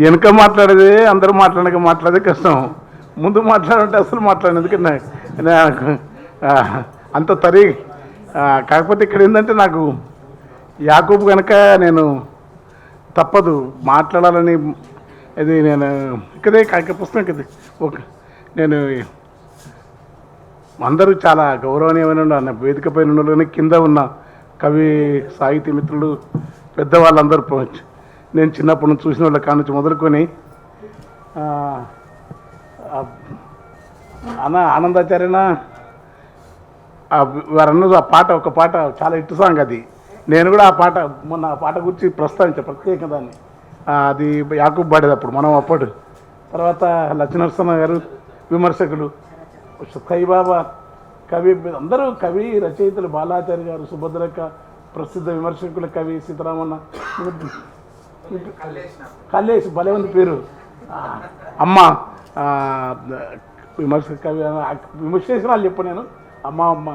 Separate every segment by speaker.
Speaker 1: వెనుక మాట్లాడేది అందరూ మాట్లాడేది కష్టం, ముందు మాట్లాడంటే అసలు మాట్లాడేందుకు నాకు అంత తరి. కాకపోతే ఇక్కడ ఏంటంటే నాకు యాకూబ్ కనుక నేను తప్పదు మాట్లాడాలని. ఇది నేను ఇక్కడే కాక పుస్తకం ఇది ఒక నేను అందరూ చాలా గౌరవనీయమైన అన్న వేదిక పైన ఉన్న కింద ఉన్న కవి సాహితీ మిత్రులు పెద్దవాళ్ళందరూ నేను చిన్నప్పటి నుంచి చూసిన వాళ్ళ కాడ నుంచి మొదలుకొని ఆనందాచార్యన వారన్నది ఆ పాట ఒక పాట చాలా హిట్ సాంగ్ అది. నేను కూడా ఆ పాట మొన్న ఆ పాట గురించి ప్రస్తావించాను ప్రత్యేక దాన్ని. అది యాకూబ్ పాడేది అప్పుడు మనం అప్పుడు. తర్వాత లక్ష్మీనరసింహ గారు విమర్శకులు, సాయిబాబా కవి, అందరూ కవి రచయితలు, బాలాచారి గారు, సుభద్రక్క ప్రసిద్ధ విమర్శకుల కవి సీతారామన్న, కల్లేసి భలే ఉంది పేరు, అమ్మ విమర్శక కవి విమర్శించిన వాళ్ళు చెప్పు నేను అమ్మ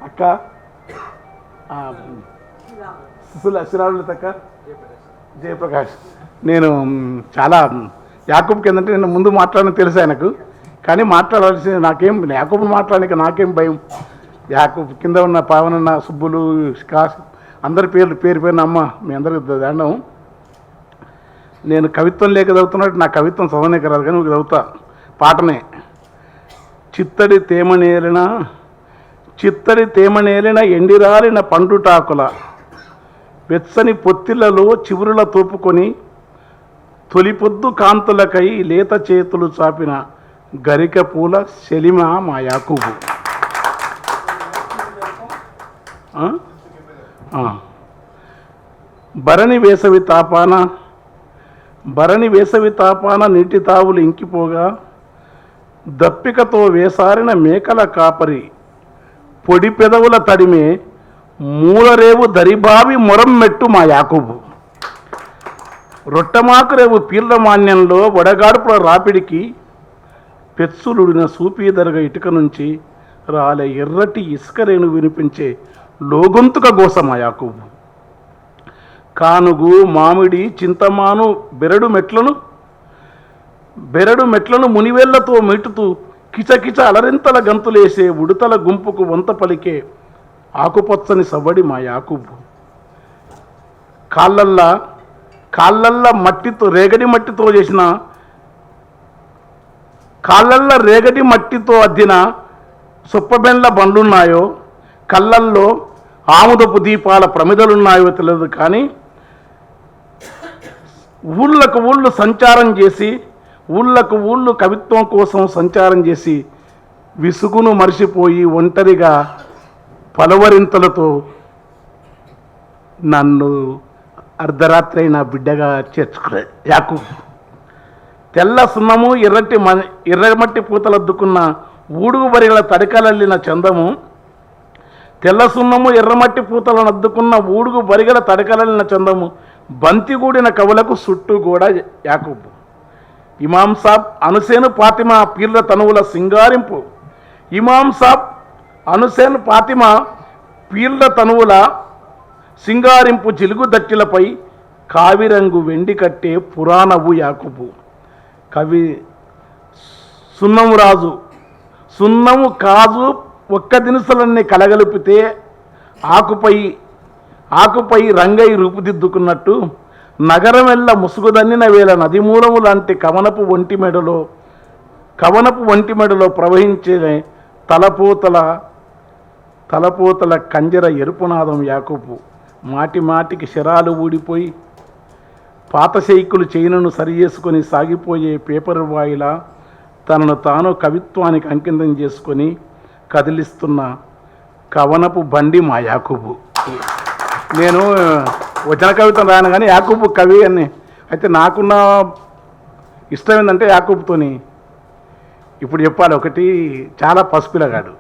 Speaker 1: అక్క శిరాలతక్క జయప్రకాష్. నేను చాలా యాకూబ్కి ఏంటంటే నేను ముందు మాట్లాడని తెలుసు ఆయనకు, కానీ మాట్లాడాల్సి నాకేం యాకూబ్ని మాట్లాడడానికి నాకేం భయం. యాకూబ్ కింద ఉన్న పావనన్న సుబ్బులు కాశ్ అందరి పేరున అమ్మ మీ అందరికి దండం. నేను కవిత్వం లేక చదువుతున్నట్టు నా కవిత్వం చదవనే కరాదు, కానీ నువ్వు చదువుతా పాటనే. చిత్తడి తేమనేలిన ఎండిరాలిన పండుటాకుల వెచ్చని పొత్తిళ్లలో చివురుల తోపుకొని తొలిపొద్దు కాంతులకై లేత చేతులు చాపిన గరిక పూల సెలిమ మా యాకూబు. భరణి వేసవి తాపాన నీటి తావులు ఇంకిపోగా దప్పికతో వేసారిన మేకల కాపరి పొడి పెదవుల తడిమే మూలరేవు దరిబావి మొరం మెట్టు మా యాకూబు. రొట్టమాకు రేవు పీర్ల మాన్యంలో వడగాడుపుల రాపిడికి పెచ్చులుడిన సూపీదరగ ఇటుక నుంచి రాలే ఎర్రటి ఇసుక రేణు వినిపించే లోగొంతుక గోస మా యాకూబు. కానుగు మామిడి చింతమాను బెరడు మెట్లను మునివేళ్లతో మీటుతూ కిచకిచ అలరింతల గంతులేసే ఉడతల గుంపుకు వంత పలికే ఆకుపచ్చని సవ్వడి మా యాకూబు. కాళ్ళల్లా మట్టితో రేగడి మట్టితో అద్దిన సొప్పబెండ్ల బండ్లున్నాయో, కళ్ళల్లో ఆముదపు దీపాల ప్రమిదలున్నాయో తెలియదు, కానీ ఊళ్ళకు ఊళ్ళు కవిత్వం కోసం సంచారం చేసి విసుగును మరిచిపోయి ఒంటరిగా పలవరింతలతో నన్ను అర్ధరాత్రి నా బిడ్డగా చేర్చుకునే యాకూబ్. తెల్ల సున్నము ఎర్రమట్టి పూతలద్దుకున్న ఊడుగు బరిగల తడికలల్లిన చందము, తెల్ల సున్నము ఎర్రమట్టి పూతలను అద్దుకున్న ఊడుగు బరిగల తడకలలిన చందము బంతిగూడిన కవులకు చుట్టూ కూడా యాకూబు. ఇమాం సాబ్ అనుసేను ఫాతిమా పీర్ల తనువుల సింగారింపు, ఇమాం సాబ్ అనుసేన్ ఫాతిమా పీర్ల తనువుల సింగారింపు జిలుగు దట్టిలపై కావిరంగు వెండి కట్టే పురాణవు యాకూబు. కవి సున్నము కాజు ఒక్క దినుసులన్నీ కలగలిపితే ఆకుపై రంగై రూపుదిద్దుకున్నట్టు నగరమెల్ల ముసుగుదన్నిన వేళ నదిమూలము లాంటి కవనపు ఒంటి మెడలో ప్రవహించే తలపోతల కంజర ఎరుపునాదం యాకూబు. మాటికి శరాలు ఊడిపోయి పాత శైకులు చైనను సరిచేసుకొని సాగిపోయే పేపర్ బాయిలా తనను తాను కవిత్వానికి అంకితం చేసుకొని కదిలిస్తున్న కవనపు బండి మా యాకూబు. నేను వచన కవిత్వం రాను కానీ యాకూబు కవి అని. అయితే నాకున్న ఇష్టం ఏంటంటే యాకూబుతోని ఇప్పుడు చెప్పాలి. ఒకటి, చాలా పసిపిల్లగాడు.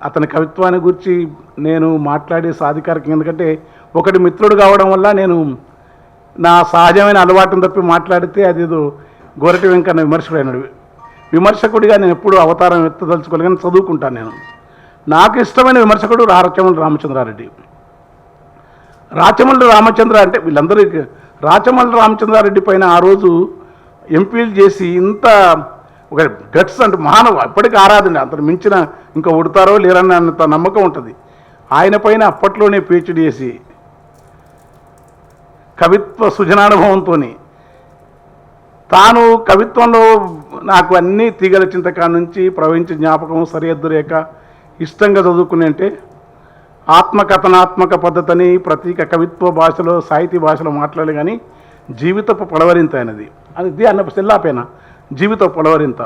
Speaker 1: అతని కవిత్వాన్ని గురించి నేను మాట్లాడే సాధికారికం, ఎందుకంటే ఒకటి మిత్రుడు కావడం వల్ల నేను నా సహజమైన అలవాటును తప్పి మాట్లాడితే అదేదో గోరటి వెంకన్న విమర్శకుడైనడు. విమర్శకుడిగా నేను ఎప్పుడు అవతారం ఎత్తదలుచుకోలేదు, కానీ చదువుకుంటాను. నేను నాకు ఇష్టమైన విమర్శకుడు రాచమల్లి రామచంద్ర అంటే వీళ్ళందరూ రాచమల్లి రామచంద్రారెడ్డి పైన ఆ రోజు ఎంపీలు చేసి ఇంత ఒక గట్స్ అంటే మానవ అప్పటికి ఆరాధన అంత మించిన ఇంకా ఉడతారో లేరని అంత నమ్మకం ఉంటుంది. ఆయన పైన అప్పట్లోనే పిహెచ్డీ చేసి కవిత్వ సృజనానుభవంతో తాను కవిత్వంలో నాకు అన్నీ తీగల చింతకా నుంచి ప్రవహించే జ్ఞాపకం సరిహద్దు రేఖ ఇష్టంగా చదువుకునే అంటే ఆత్మకథనాత్మక పద్ధతిని ప్రతీక కవిత్వ భాషలో సాహితీ భాషలో మాట్లాడాలి. కానీ జీవితపు పొడవరింత అయినది అది అన్న సెల్లాపైన జీవిత పొడవరింత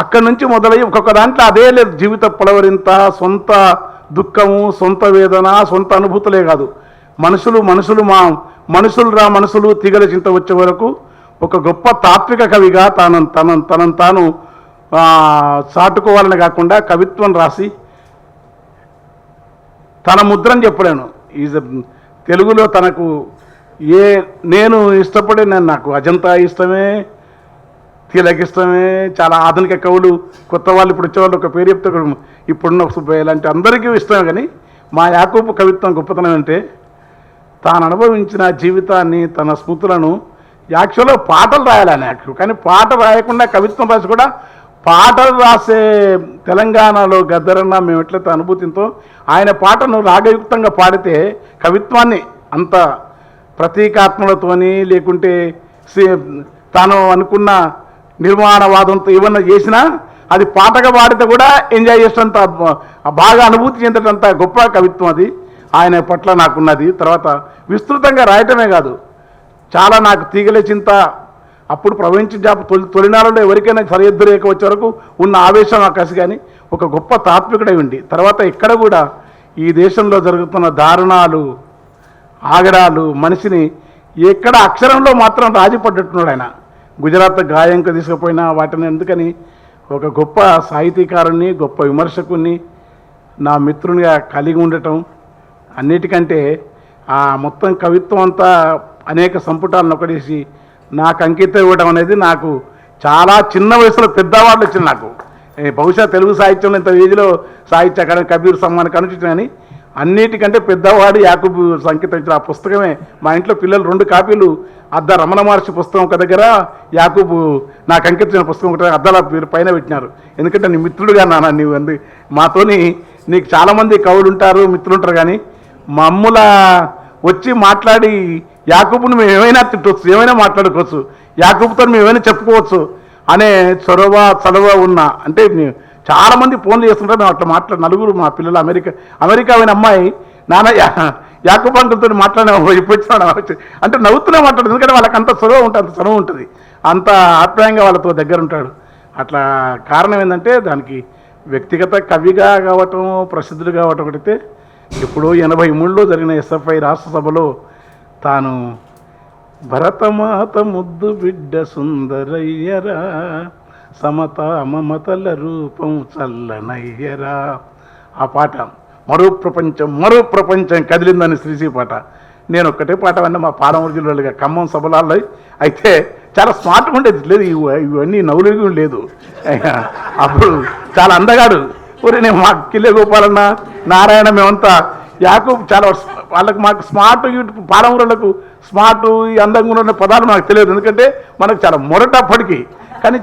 Speaker 1: అక్కడి నుంచి మొదలై ఒక్కొక్క దాంట్లో అదే లేదు. జీవిత పొడవరింత సొంత దుఃఖము, సొంత వేదన, సొంత అనుభూతులే కాదు, మనుషులు తీగల చింత వచ్చే వరకు ఒక గొప్ప తాత్విక కవిగా తనను తాను చాటుకోవాలని కాకుండా కవిత్వం రాసి తన ముద్రని చెప్పలేను. ఈజ్ తెలుగులో తనకు నేను ఇష్టపడే నాకు అజంతా ఇష్టమే, తిలక్ ఇష్టమే, చాలా ఆధునిక కవులు కొత్త వాళ్ళు ఇప్పుడు వచ్చేవాళ్ళు ఒక పేరు చెప్తే ఇప్పుడున్న సుబ్బయ్య లాంటి అందరికీ ఇష్టమే. కానీ మా యాకూబు కవిత్వం గొప్పతనం అంటే తాను అనుభవించిన జీవితాన్ని తన స్మృతులను యాక్చువల్గా పాటలు రాయాలని కానీ పాట రాయకుండా కవిత్వం రాసి కూడా పాటలు రాసే తెలంగాణలో గద్దరన్న మేము ఎట్లయితే అనుభూతితో ఆయన పాటను రాగయుక్తంగా పాడితే కవిత్వాన్ని అంత ప్రతీకాత్మలతోని లేకుంటే తాను అనుకున్న నిర్మాణవాదంతో ఏమన్నా చేసినా అది పాటగా పాడితే కూడా ఎంజాయ్ చేసేంత బాగా అనుభూతి చెందేటంత గొప్ప కవిత్వం అది ఆయన పట్ల నాకున్నది. తర్వాత విస్తృతంగా రాయటమే కాదు, చాలా నాకు తీగలే చింత అప్పుడు ప్రవహించిన తొలినాళ్ళలో ఎవరికైనా సరిహద్దు రేఖ వచ్చే వరకు ఉన్న ఆవేశం ఆకాశం కానీ ఒక గొప్ప తాత్వికుడై ఉండి తర్వాత ఇక్కడ కూడా ఈ దేశంలో జరుగుతున్న దారుణాలు ఆగడాలు మనిషిని ఎక్కడ అక్షరంలో మాత్రం రాజీపడ్డట్టున్నాడు ఆయన. గుజరాత్ గాయంక తీసుకుపోయినా వాటిని ఎందుకని ఒక గొప్ప సాహితీకారుణ్ణి, గొప్ప విమర్శకుణ్ణి, నా మిత్రునిగా కలిగి ఉండటం, అన్నిటికంటే ఆ మొత్తం కవిత్వం అంతా అనేక సంపుటాలను ఒకటేసి నాకు అంకితం ఇవ్వడం అనేది నాకు చాలా చిన్న వయసులో పెద్దవాళ్ళు వచ్చింది. నాకు బహుశా తెలుగు సాహిత్యంలో ఇంత ఏజ్లో సాహిత్య అకాడమీ కబీర్ సమ్మాన్ కనుచించిన కానీ అన్నిటికంటే పెద్దవాడు యాకూబు సంకేతం ఇచ్చిన ఆ పుస్తకమే. మా ఇంట్లో పిల్లలు 2 కాపీలు అద్ద రమణ మహర్షి పుస్తకం ఒక దగ్గర, యాకూబు నాకు అంకితం పుస్తకం ఒకటి అద్దాల పైన పెట్టినారు. ఎందుకంటే నీ మిత్రుడుగా నాన్న నీవు అంది మాతోని నీకు చాలామంది కవులు ఉంటారు, మిత్రులు ఉంటారు, కానీ మమ్ముల వచ్చి మాట్లాడి యాకూబుని మేము ఏమైనా తిట్టవచ్చు, ఏమైనా మాట్లాడుకోవచ్చు, యాకూబుతో మేము ఏమైనా చెప్పుకోవచ్చు అనే చొరవ ఉన్న అంటే చాలామంది ఫోన్లు చేస్తుంటారు. మేము అట్లా నలుగురు మా పిల్లలు అమెరికా అయిన అమ్మాయి నాన్న యాకూబ్ అంకులతో మాట్లాడినా ఇప్పుడు అంటే నవ్వుతూనే మాట్లాడు. ఎందుకంటే వాళ్ళకి అంత చొరవ ఉంటుంది, అంత ఆప్యాయంగా వాళ్ళతో దగ్గర ఉంటాడు. అట్లా కారణం ఏంటంటే దానికి వ్యక్తిగత కవిగా కావటం, ప్రసిద్ధులు కావటం ఒకటైతే ఎప్పుడో 83లో జరిగిన ఎస్ఎఫ్ఐ రాష్ట్ర సభలో తాను భరతమాత ముద్దు బిడ్డ సుందరయ్యరా, సమత మమతల రూపం చల్లనయ్యరా, ఆ పాట మరో ప్రపంచం కదిలిందని శ్రీశ్రీ పాట. నేను ఒక్కటే పాట అన్న మా పాలమూరు జిల్లాలుగా ఖమ్మం సభలాల్లో అయితే చాలా స్మార్ట్గా ఉండేది. లేదు ఇవన్నీ నవ్వులు లేదు. అప్పుడు చాలా అందగాడు. ఊరి నేను మా కిల్లె గోపాలన్న నారాయణ మేమంతా యాకూబ్ చాలా వాళ్ళకి మాకు స్మార్ట్ పాలమూరులకు స్మార్ట్ ఈ అందంగా ఉన్న పదాలు నాకు తెలియదు. ఎందుకంటే మనకు చాలా మొరటప్పటికి కానీ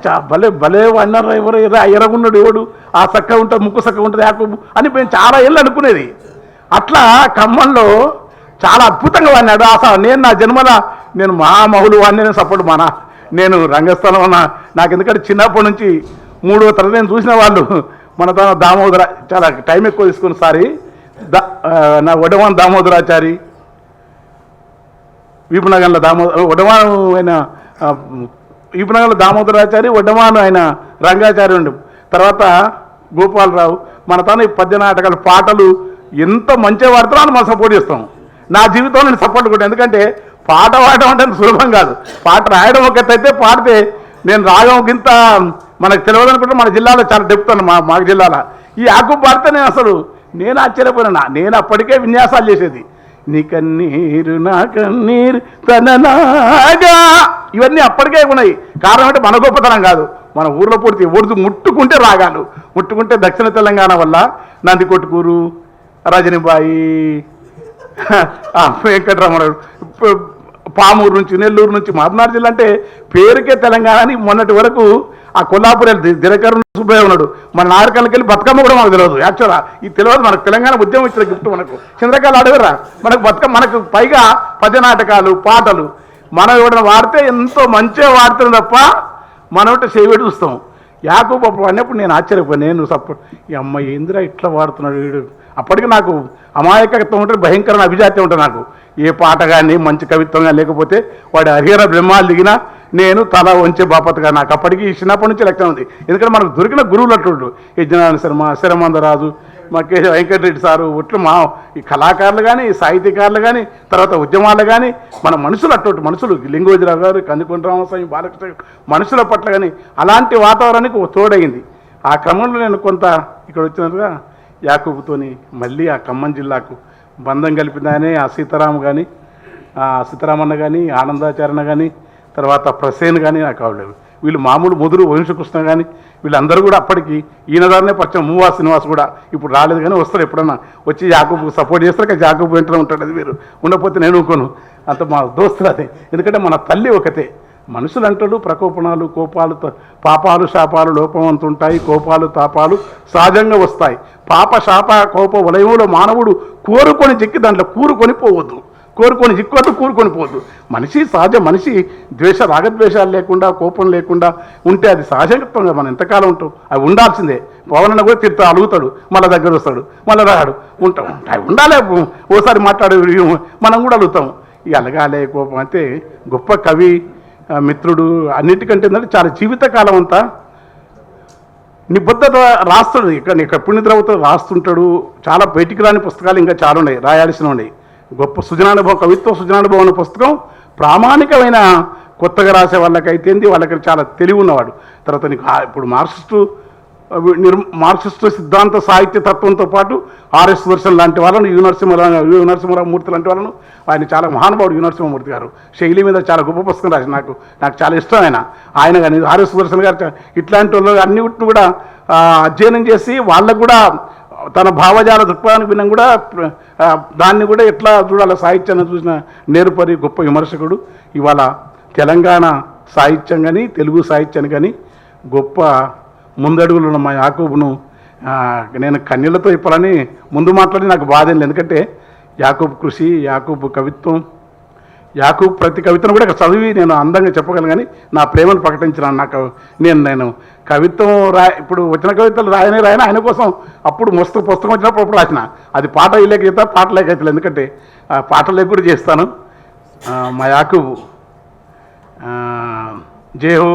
Speaker 1: భలే అన్నారు ఎవరు ఎర్రగున్నాడు ఎవడు ఆ చక్క ఉంటుంది ముక్కు చక్క ఉంటుంది యాకూబు అని మేము చాలా ఏళ్ళు అనుకునేది. అట్లా ఖమ్మంలో చాలా అద్భుతంగా వాడినాడు. నేను నా జన్మల నేను మహామహులు వాడిని నేను సపోర్ట్ నేను రంగస్థలం నాకు ఎందుకంటే చిన్నప్పటి నుంచి 3వ తరగతి నేను చూసిన వాళ్ళు మన తన దామోదర చాలా టైం ఎక్కువ తీసుకుని సారి నా వడవాన్ దామోదరాచారి, వీపునగర్ల వడవాను ఆయన వీపునగర్ల దామోదరాచారి, వడ్డమాను ఆయన రంగాచారి ఉండు. తర్వాత గోపాలరావు మన తన ఈ పద్య నాటకాలు పాటలు ఎంత మంచిగా పాడుతారో అని మనం సపోర్ట్ చేస్తాం. నా జీవితంలో నేను సపోర్ట్ కొట్టాను. ఎందుకంటే పాట పాడడం అంటే సులభం కాదు. పాట రాయడం ఒకటైతే పాడితే నేను రాగం గింత మనకు తెలియదు అనుకుంటే మన జిల్లాలో చాలా డెప్తాను. మా జిల్లాలో ఈ యాకూబ్ పాడితే నేను ఆశ్చర్యపోయినా. నేను అప్పటికే విన్యాసాలు చేసేది. నీ కన్నీరు నా కన్నీరు తననాగా ఇవన్నీ అప్పటికే ఉన్నాయి. కారణం అంటే మన గొప్పతనం కాదు, మన ఊర్లో పూర్తి ఉర్దు ముట్టుకుంటే రాగాలు ముట్టుకుంటే దక్షిణ తెలంగాణ వల్ల పామూరు నుంచి, నెల్లూరు నుంచి, మహబూబ్నగర్ జిల్లా అంటే పేరుకే తెలంగాణ అని మొన్నటి వరకు ఆ కొల్లాపూర్ దినకర్ సుబ్బయ్య ఉన్నాడు. మన నారకల్కి వెళ్ళి బతుకమ్మ కూడా మనకు తెలియదు. యాక్చువల్గా ఇది తెలియదు మనకు. తెలంగాణ ఉద్యమం ఇచ్చిన గిఫ్ట్ మనకు. చంద్రకాయలు అడగరా మనకు బతుకమ్మ, మనకు పైగా పద్య నాటకాలు, పాటలు మనం ఎవరైనా వాడితే ఎంతో మంచిగా వాడుతుంది తప్ప మనం అంటే చేయబెట్టి చూస్తాం. యాకూబ్ అప్పుడు అన్నప్పుడు నేను ఆశ్చర్యపోయాను. నేను సపోర్ట్ ఈ అమ్మాయి ఏందిరా ఇట్లా వాడుతున్నాడు వీడు. అప్పటికి నాకు అమాయకత్వం ఉంటుంది, భయంకరమైన అభిజాత్యం ఉంటుంది నాకు. ఏ పాట కానీ మంచి కవిత్వం కానీ లేకపోతే వాడి హరిహర బ్రహ్మాలు దిగినా నేను తల వంచే బాపతగా. నాకు అప్పటికి చిన్నప్పటి నుంచి లక్షణం ఉంది. ఎందుకంటే మనకు దొరికిన గురువులు అట్టు యజ్ఞనారాయణ శర్మ, శరమందరాజు, మా కె వెంకటరెడ్డి సారు, ఒట్లు మా ఈ కళాకారులు కానీ, సాహితీకారులు కానీ, తర్వాత ఉద్యమాలు కానీ, మన మనుషులు అటువంటి మనుషులు లింగోజిరావు గారు, కందికొండ రామస్వామి, బాలకృష్ణ మనుషుల పట్ల కానీ అలాంటి వాతావరణానికి తోడైంది. ఆ క్రమంలో నేను కొంత ఇక్కడ వచ్చినట్టుగా యాకూబుతోని మళ్ళీ ఆ ఖమ్మం జిల్లాకు బంధం కలిపిందానే ఆ సీతారాం కానీ, ఆ సీతారామన్న కానీ, ఆనందాచరణ కానీ, తర్వాత ప్రసేన్ కానీ నాకు అవలేదు. వీళ్ళు మామూలు ముదురు వంశకృష్ణ కానీ వీళ్ళందరూ కూడా అప్పటికి ఈయనదారినే పరిచయం. మూవా శ్రీనివాస్ కూడా ఇప్పుడు రాలేదు కానీ వస్తారు. ఎప్పుడన్నా వచ్చి యాకూబుకు సపోర్ట్ చేస్తారు. కానీ యాకూబు వెంటనే ఉంటాడు. అది మీరు ఉండకపోతే నేను అనుకోను. అంత మా దోస్తులు అదే. ఎందుకంటే మన తల్లి ఒకతే. మనుషులు అంటాడు ప్రకోపణాలు, కోపాలు, పాపాలు, శాపాలు లోపమంతుంటాయి, కోపాలు, తాపాలు సహజంగా వస్తాయి. పాప, శాప, కోప వలయంలో మానవుడు కోరుకొని చిక్కి దాంట్లో కూరుకొని పోవద్దు. కోరుకొని చిక్కొద్దు, కూరుకొని పోవద్దు. మనిషి సహజ. మనిషి రాగద్వేషాలు లేకుండా, కోపం లేకుండా ఉంటే అది సహజత్వంగా మనం ఎంతకాలం ఉంటాం. అవి ఉండాల్సిందే. పవనన్న కూడా తిరుగుతా అలుగుతాడు, మళ్ళీ దగ్గర వస్తాడు, మళ్ళీ రాడు. ఉంటాం. అవి ఉండాలి. ఓసారి మాట్లాడే మనం కూడా అలుగుతాం. ఇక అలగాలే కోపం అయితే గొప్ప కవి, మిత్రుడు. అన్నిటికంటే ఏంటంటే చాలా జీవితకాలం అంతా నిబద్ధత రాస్తాడు. ఇక్కడ ఎప్పుడు నిద్ర అవుతాడు రాస్తుంటాడు. చాలా బయటికి రాని పుస్తకాలు ఇంకా చాలా ఉన్నాయి, రాయాల్సిన ఉన్నాయి. గొప్ప సృజనానుభవం, కవిత్వ సృజనానుభవం అనే పుస్తకం ప్రామాణికమైన కొత్తగా రాసే వాళ్ళకైతేంది, వాళ్ళకి చాలా తెలివి ఉన్నవాడు. తర్వాత నీకు ఇప్పుడు మార్క్సిస్టు సిద్ధాంత సాహిత్య తత్వంతో పాటు ఆర్ఎస్ వర్షన్ లాంటి వాళ్ళను, యు నరసింహరామూర్తి లాంటి వాళ్ళను, ఆయన చాలా మహానుభావుడు యు నరసింహమూర్తి గారు. శైలి మీద చాలా గొప్ప పుస్తకం రాసి నాకు చాలా ఇష్టం ఆయన కానీ ఆర్ఎస్ వర్షన్ గారు ఇట్లాంటి వాళ్ళు అన్నిటిని కూడా అధ్యయనం చేసి వాళ్ళకు కూడా తన భావజాల దృక్పథానికి భిన్నం కూడా దాన్ని కూడా ఎట్లా చూడాలి సాహిత్యాన్ని చూసిన నేర్పరి గొప్ప విమర్శకుడు. ఇవాళ తెలంగాణ సాహిత్యం కానీ, తెలుగు సాహిత్యాన్ని కానీ గొప్ప ముందడుగులు ఉన్న మా యాకూబును నేను కన్నీళ్లతో ఇవ్వాలని ముందు మాట్లాడి నాకు బాధ లేదు. ఎందుకంటే యాకూబ్ కృషి, యాకూబ్ కవిత్వం, యాకూబ్ ప్రతి కవితను కూడా చదివి నేను అందంగా చెప్పగలను. కానీ నా ప్రేమను ప్రకటించిన నాకు నేను కవిత్వం ఇప్పుడు వచ్చిన కవితలు రాయనే ఆయన కోసం అప్పుడు పుస్తకం వచ్చినప్పుడు అప్పుడు రాసిన. అది పాట లేక అవుతా, పాట లేక అవుతుంది. ఎందుకంటే పాట లేక కూడా చేస్తాను. మా యాకూబు జేహో.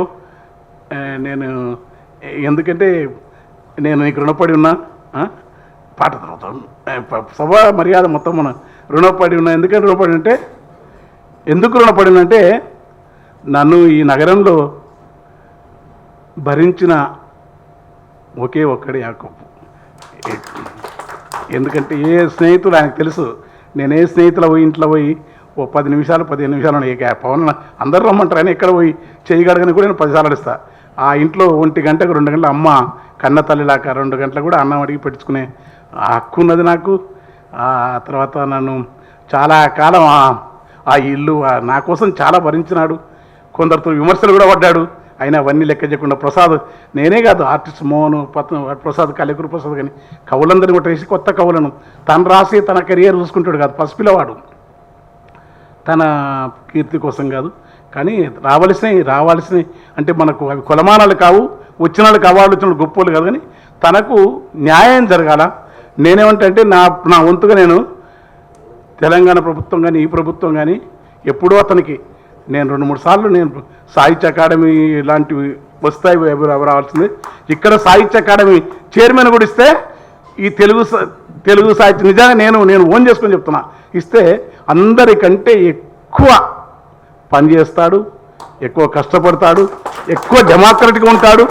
Speaker 1: నేను ఎందుకంటే నేను నీకు రుణపడి ఉన్నా. పాట తర్వాత సభ మర్యాద మొత్తం మనం రుణపడి ఉన్నా. ఎందుకంటే రుణపడి అంటే ఎందుకు రుణపడినంటే నన్ను ఈ నగరంలో భరించిన ఒకే ఒక్కడే యాకూబ్. ఎందుకంటే ఏ స్నేహితుడు ఆయనకు తెలుసు. నేను ఏ స్నేహితుల పోయి ఇంట్లో పోయి ఓ 10 నిమిషాలు 15 నిమిషాలు ఏ పవన్ అందరూ రమ్మంటారు. ఆయన ఎక్కడ పోయి చేయగడగని కూడా నేను 10 సార్లు అడుస్తా. ఆ ఇంట్లో 1 గంటకు 2 గంటల అమ్మ కన్న తల్లిలాక 2 గంటలకు కూడా అన్నం అడిగి పెట్టుకునే హక్కు ఉన్నది నాకు. ఆ తర్వాత నన్ను చాలా కాలం ఆ ఇల్లు నా కోసం చాలా భరించినాడు. కొందరితో విమర్శలు కూడా పడ్డాడు. అయినా అవన్నీ లెక్క చేయకుండా ప్రసాద్, నేనే కాదు ఆర్టిస్ట్ మోహన్ ప్రసాద్, కళ్యాకురు ప్రసాద్ కానీ కవులందరినీ కొట్టేసి కొత్త కవులను తను రాసి తన కెరియర్ చూసుకుంటాడు కాదు. పసిపిల్లవాడు, తన కీర్తి కోసం కాదు. కానీ రావాల్సినవి అంటే మనకు అవి కొలమానాలు కావు, వచ్చిన వాళ్ళకి అవార్డు వచ్చిన వాళ్ళు గొప్పలు కాదు. కానీ తనకు న్యాయం జరగాల. నేనేమంటే నా వంతుగా నేను తెలంగాణ ప్రభుత్వం కానీ ఈ ప్రభుత్వం కానీ ఎప్పుడూ అతనికి నేను 2-3 సార్లు నేను సాహిత్య అకాడమీ ఇలాంటివి వస్తాయి రావాల్సింది. ఇక్కడ సాహిత్య అకాడమీ చైర్మన్ కూడా ఇస్తే ఈ తెలుగు సాహిత్యం నిజంగా నేను ఓన్ చేసుకొని చెప్తున్నా, ఇస్తే అందరికంటే ఎక్కువ పనిచేస్తాడు, ఎక్కువ కష్టపడతాడు, ఎక్కువ డెమోక్రటిక్గా ఉంటాడు.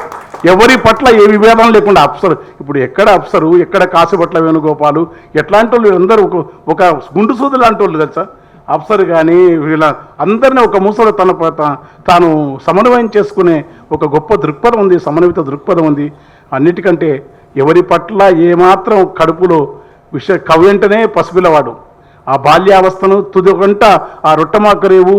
Speaker 1: ఎవరి పట్ల ఏ విభేదం లేకుండా అప్సరు, ఇప్పుడు ఎక్కడ అప్సరు, ఎక్కడ కాసుపట్ల వేణుగోపాలు ఎట్లాంటి వాళ్ళు అందరూ ఒక గుండు సూదు లాంటి వాళ్ళు తెలుసా. అప్సరు కానీ వీళ్ళ అందరినీ ఒక మూసలో తాను సమన్వయం చేసుకునే ఒక గొప్ప దృక్పథం ఉంది, సమన్విత దృక్పథం ఉంది. అన్నిటికంటే ఎవరి పట్ల ఏమాత్రం కడుపులో కవి వెంటనే పసిపిల్లవాడు. ఆ బాల్యావస్థను తుదిగంట ఆ రొట్టమాకరేవు,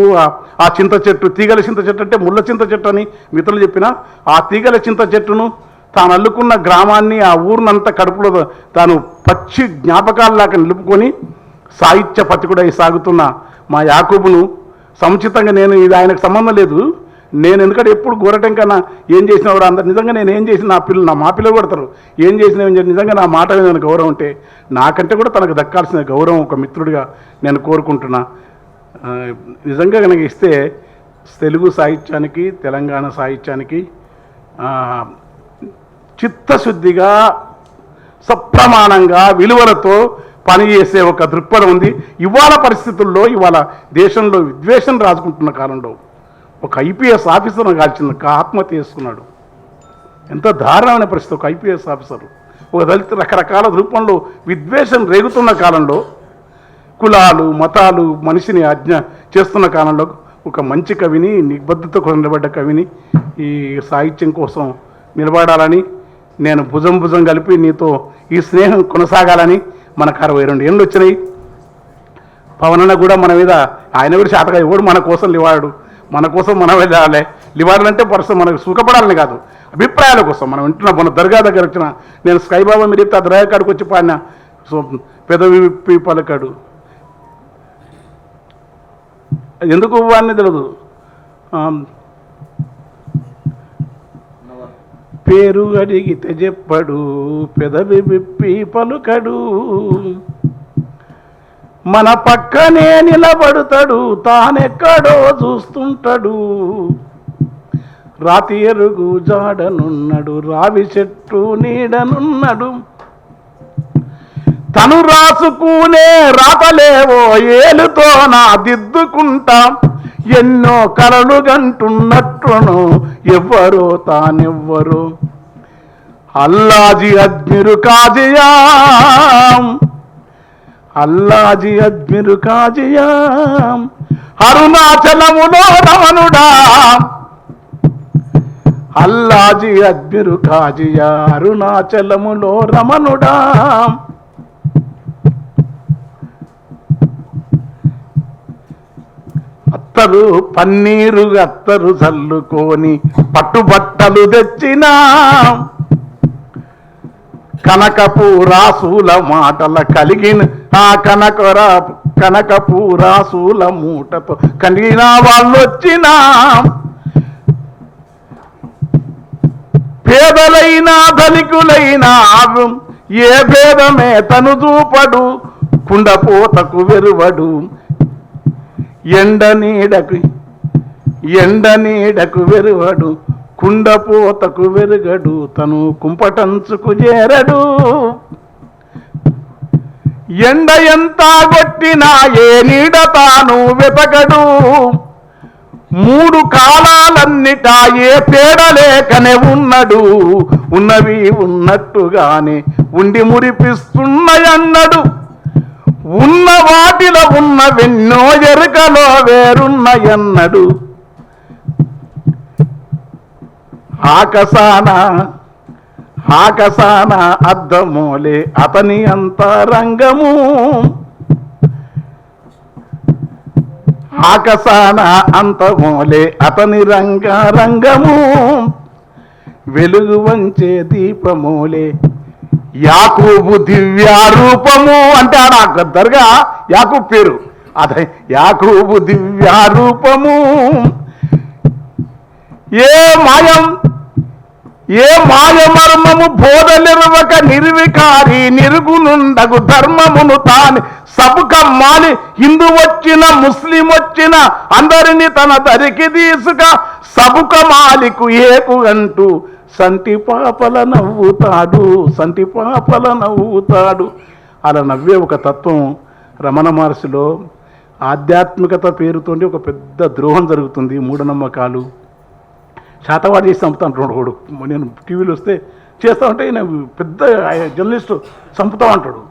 Speaker 1: ఆ చింత చెట్టు, తీగల చింత చెట్టు అంటే ముళ్ళ చింత చెట్టు అని మిత్రులు చెప్పిన ఆ తీగల చింత చెట్టును తాను అల్లుకున్న గ్రామాన్ని, ఆ ఊరినంతా కడుపులో తాను పచ్చి జ్ఞాపకాలలాగా నిలుపుకొని సాహిత్య పతికుడై సాగుతున్న మా యాకూబును సముచితంగా నేను, ఇది ఆయనకు సంబంధం లేదు, నేను ఎందుకంటే ఎప్పుడు గోరటంకన్నా ఏం చేసినా కూడా అందరు నిజంగా నేను ఏం చేసిన మా పిల్లలు కొడతారు, ఏం చేసినా నిజంగా నా మాట మీద గౌరవం ఉంటే నాకంటే కూడా తనకు దక్కాల్సిన గౌరవం ఒక మిత్రుడిగా నేను కోరుకుంటున్నా. నిజంగా కనుక ఇస్తే తెలుగు సాహిత్యానికి, తెలంగాణ సాహిత్యానికి చిత్తశుద్ధిగా సప్రమాణంగా విలువలతో పనిచేసే ఒక దృక్పథం ఉంది. ఇవాళ పరిస్థితుల్లో, ఇవాళ దేశంలో విద్వేషం రాజుకుంటున్న కాలంలో ఒక ఐపీఎస్ ఆఫీసర్ను కాల్చిన ఆత్మహత్య చేసుకున్నాడు. ఎంత దారుణమైన పరిస్థితి. ఒక ఐపీఎస్ ఆఫీసర్, ఒక దళిత రకరకాల రూపంలో విద్వేషం రేగుతున్న కాలంలో, కులాలు మతాలు మనిషిని ఆజ్ఞ చేస్తున్న కాలంలో ఒక మంచి కవిని, నిబద్ధతకు నిలబడ్డ కవిని ఈ సాహిత్యం కోసం నిలబడాలని నేను భుజం భుజం కలిపి నీతో ఈ స్నేహం కొనసాగాలని. మనకు 62 ఏళ్ళు వచ్చినాయి. పవనన్న కూడా మన మీద, ఆయన కూడా శాతగా ఎవడు మన కోసం లివాడు, మన కోసం మనం వెళ్ళాలి. లివాడాలంటే పర్సన్ మనకు సుఖపడాలని కాదు, అభిప్రాయాల కోసం. మనం వింటున్నా, మన దర్గా దగ్గర వచ్చిన నేను స్కైబాబా మీరు చెప్తే ఆ దర్గా కాడికి వచ్చి పాడినా, సో పెదవి విప్పి పలకాడు, ఎందుకు వాడిని తెలియదు, పేరు అడిగితే చెప్పడు, పెదవి విప్పి పలుకడు, మన పక్కనే నిలబడతాడు, తానెక్కడో చూస్తుంటాడు, రాతి ఎరుగు జాడనున్నాడు, రావి చెట్టు నీడనున్నాడు, తను రాసుకునే రాతలేవో ఏలుతో నా దిద్దుకుంటా, ఎన్నో కలలు గంటున్నట్టును ఎవ్వరో తానెవ్వరు, అల్లాజీ అజ్మిరు కాజియా, అల్లాజీ అజ్మిరు కాజియా, అరుణాచలములో రమణుడా, అల్లాజీ అజ్మిరు కాజియా, అరుణాచలములో రమణుడా, అత్తరు పన్నీరు అత్తరు చల్లుకొని పట్టుబట్టలు తెచ్చినా, కనకపు రాసుల మాటల కలిగిన ఆ కనకపు రాసుల మూటతో కలిగిన వాళ్ళు వచ్చినా, పేదలైనా ధనికులైనా ఏ భేదమే తను చూపడు, కుండపోతకు వెరువడు, ఎండ నీడకు వెరువడు, కుండపోతకు వెరుగడు, తను కుంపటంచుకు చేరడు, ఎండ ఎంత కొట్టినా ఏ నీడ తాను వెతకడు, 3 కాలాలన్నిటా ఏ పేడలేకనే ఉన్నాడు, ఉన్నవి ఉన్నట్టుగానే ఉండి మురిపిస్తున్నాయన్నాడు, ఉన్న వాటిలో ఉన్నవెన్నో ఎరుకలో వేరున్నాయన్నాడు, ఆకాశాన అద్దమోలే అతని అంతరంగము, ఆకాశాన అంతమోలే అతని రంగము, వెలుగు వంచే దీపమోలే యాకూబు దివ్యారూపము. అంటే ఆడ దర్గా యాకూబ్ పేరు, అదే యాకూబు దివ్యారూపము, ఏ మాయమర్మము బోధనిర్వక నిర్వికారి నిరుగునుండగు ధర్మమును తాని సబుకమ్మాలి, హిందూ వచ్చిన ముస్లిం వచ్చిన అందరినీ తన దరికి తీసుక సబుకమాలికు ఏకు అంటూ సంటి పాపల నవ్వుతాడు. అలా నవ్వే ఒక తత్వం రమణ మహర్షిలో. ఆధ్యాత్మికత పేరుతోటి ఒక పెద్ద ద్రోహం జరుగుతుంది, మూఢనమ్మకాలు. శాతవాడు చేసి చంపుతాను రోడ్డు, నేను టీవీలో వస్తే చేస్తా ఉంటే నేను పెద్ద జర్నలిస్టు చంపుతా అంటాడు,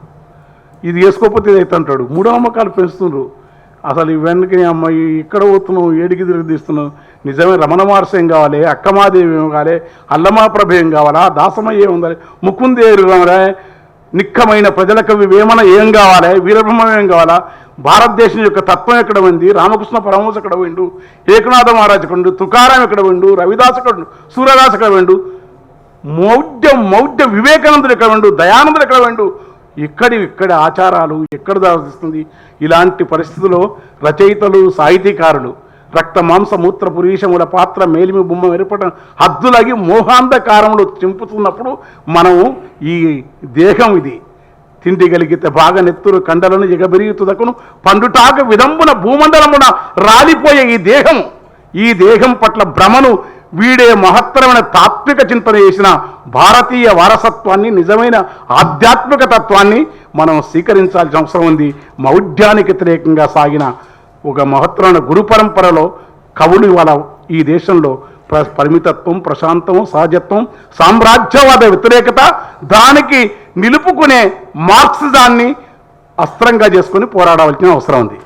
Speaker 1: ఇది వేసుకోకపోతే ఇది అయితే అంటాడు. మూఢనమ్మకాలు పెంచుతుండ్రు. అసలు ఇవన్నీ అమ్మాయి ఇక్కడ పోతున్నావు, ఏడికి తిరిగి తీస్తున్నావు. నిజమే రమణ మహర్షి ఏం కావాలి, అక్కమాదేవి ఏం కావాలి, అల్లమా ప్రభ ఏం కావాలా, దాసమయ్య ఏం ఉండాలి, ముకుందేరు నిక్కమైన ప్రజలకు వేమన ఏం కావాలి, వీరబ్రహ్మం ఏం కావాలా, భారతదేశం యొక్క తత్వం ఎక్కడ ఉంది, రామకృష్ణ పరమహంస ఎక్కడ పోయిండు, ఏకనాథ మహారాజ్ ఎక్కడ ఉండు, తుకారాం ఎక్కడ పోయిండు, రవిదాస్ ఎక్కడ ఉండు, సూర్యదాస్ ఎక్కడ పోయిండు, మౌఢ్య వివేకానందుడు ఎక్కడ ఉండు, దయానందుడు ఎక్కడ పోయిండు, ఇక్కడి ఆచారాలు ఎక్కడ దారిస్తుంది. ఇలాంటి పరిస్థితుల్లో రచయితలు, సాహితీకారులు రక్త మాంస మూత్ర పురీషముల పాత్ర మేలిమి బొమ్మ వెరపటం హద్దులగి మోహాంధకారంలో చింపుతున్నప్పుడు మనము ఈ దేహం ఇది తిండిగలిగితే బాగా నెత్తురు కండలను ఎగబెరుగుతుదకును పండుటాక విదంబున భూమండలమున రాలిపోయే ఈ దేహం పట్ల భ్రమను వీడే మహత్తరమైన తాత్విక చింతన చేసిన భారతీయ వారసత్వాన్ని, నిజమైన ఆధ్యాత్మిక తత్వాన్ని మనం స్వీకరించాల్సిన అవసరం ఉంది. మౌఢ్యానికి వ్యతిరేకంగా సాగిన ఒక మహత్తరమైన గురు పరంపరలో కవులు ఇవాళ ఈ దేశంలో పరిమితత్వం, ప్రశాంతం, సహజత్వం, సామ్రాజ్యవాద వ్యతిరేకత దానికి నిలుపుకునే మార్క్సిజాన్ని అస్త్రంగా చేసుకొని పోరాడవలసిన అవసరం ఉంది.